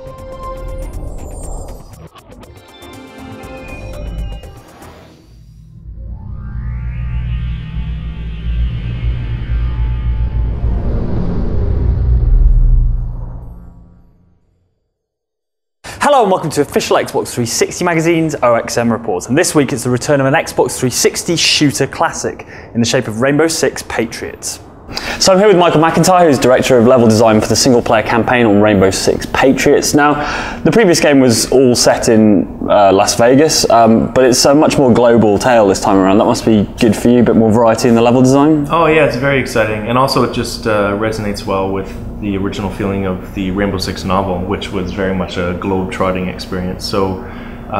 Hello and welcome to official Xbox 360 Magazine's OXM Report, and this week it's the return of an Xbox 360 shooter classic in the shape of Rainbow Six Patriots. So I'm here with Michael McIntyre, who's Director of Level Design for the single-player campaign on Rainbow Six Patriots. Now, the previous game was all set in Las Vegas, but it's a much more global tale this time around. That must be good for you, a bit more variety in the level design? Oh yeah, it's very exciting, and also it just resonates well with the original feeling of the Rainbow Six novel, which was very much a globe-trotting experience. So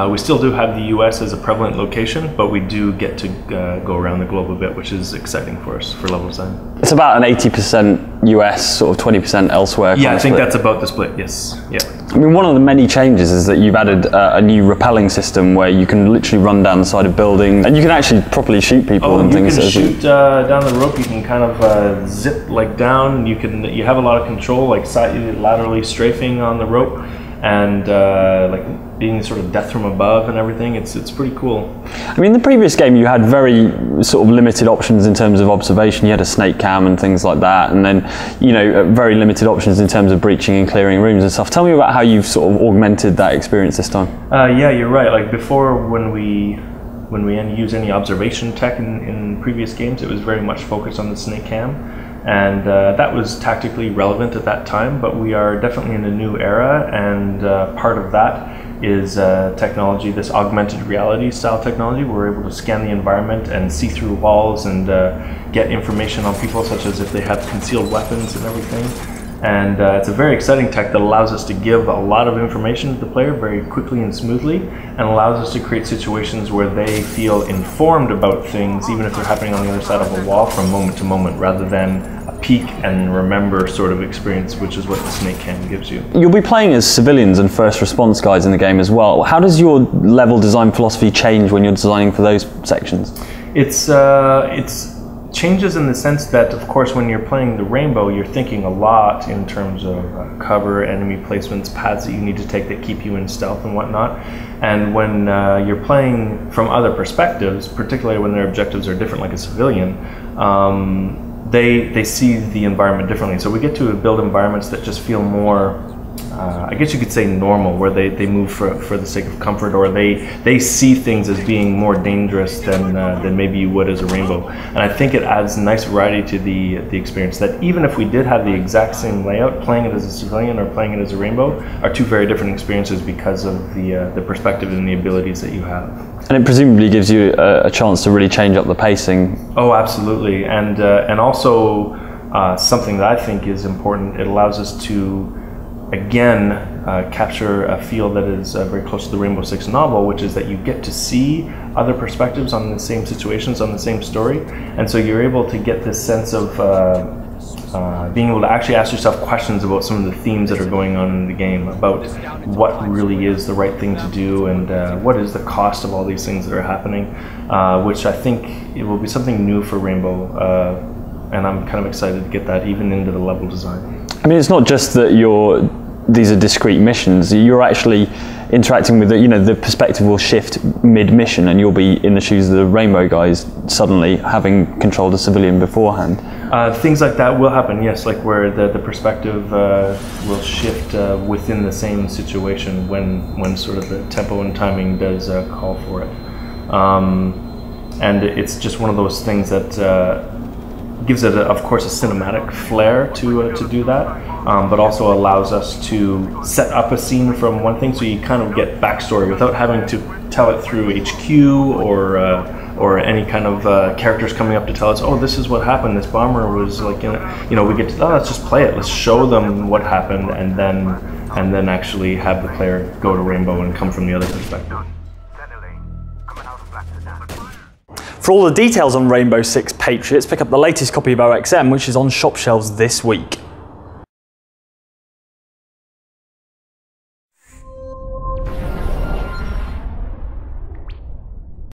we still do have the US as a prevalent location, but we do get to go around the globe a bit, which is exciting for us for level design. It's about an 80% US, sort of 20% elsewhere. Yeah, I think that's about the split, yes. Yeah. I mean, one of the many changes is that you've added a new rappelling system where you can literally run down the side of buildings and you can actually properly shoot people and things. You can shoot down the rope. You can kind of zip like down. You have a lot of control, like laterally strafing on the rope, and like being sort of death from above and everything. It's pretty cool. I mean, the previous game you had very sort of limited options in terms of observation. You had a snake cam and things like that, and then very limited options in terms of breaching and clearing rooms and stuff. Tell me about how you've sort of augmented that experience this time. Yeah, you're right. Like before, when we use any observation tech in previous games, it was very much focused on the snake cam, and that was tactically relevant at that time. But we are definitely in a new era, and part of that is technology, this augmented reality style technology. We're able to scan the environment and see through walls and get information on people, such as if they have concealed weapons and everything. And it's a very exciting tech that allows us to give a lot of information to the player very quickly and smoothly, and allows us to create situations where they feel informed about things, even if they're happening on the other side of a wall, from moment to moment, rather than a peek and remember sort of experience, which is what the snake cam gives you. You'll be playing as civilians and first response guys in the game as well. How does your level design philosophy change when you're designing for those sections? It's changes in the sense that, of course, when you're playing the Rainbow, you're thinking a lot in terms of cover, enemy placements, paths that you need to take that keep you in stealth and whatnot. And when you're playing from other perspectives, particularly when their objectives are different, like a civilian, they see the environment differently. So we get to build environments that just feel more, I guess you could say, normal, where they move for the sake of comfort, or they see things as being more dangerous than maybe you would as a Rainbow. And I think it adds nice variety to the experience, that even if we did have the exact same layout, playing it as a civilian or playing it as a Rainbow are two very different experiences because of the perspective and the abilities that you have. And it presumably gives you a chance to really change up the pacing. Oh, absolutely. And also something that I think is important, it allows us to again capture a feel that is very close to the Rainbow Six novel, which is that you get to see other perspectives on the same situations, on the same story, and so you're able to get this sense of being able to actually ask yourself questions about some of the themes that are going on in the game, about what really is the right thing to do, and what is the cost of all these things that are happening, which I think it will be something new for Rainbow, and I'm kind of excited to get that even into the level design. I mean, it's not just that these are discrete missions. You're actually interacting with the perspective will shift mid-mission, and you'll be in the shoes of the Rainbow guys suddenly, having controlled a civilian beforehand. Things like that will happen, yes, like where the perspective will shift within the same situation when sort of the tempo and timing does call for it. And it's just one of those things that gives it, of course, a cinematic flair to do that, but also allows us to set up a scene from one thing, so you kind of get backstory without having to tell it through HQ or any kind of characters coming up to tell us, oh, this is what happened, this bomber was like, we get to, let's just play it, let's show them what happened, and then actually have the player go to Rainbow and come from the other perspective. For all the details on Rainbow Six Patriots, pick up the latest copy of OXM, which is on shop shelves this week.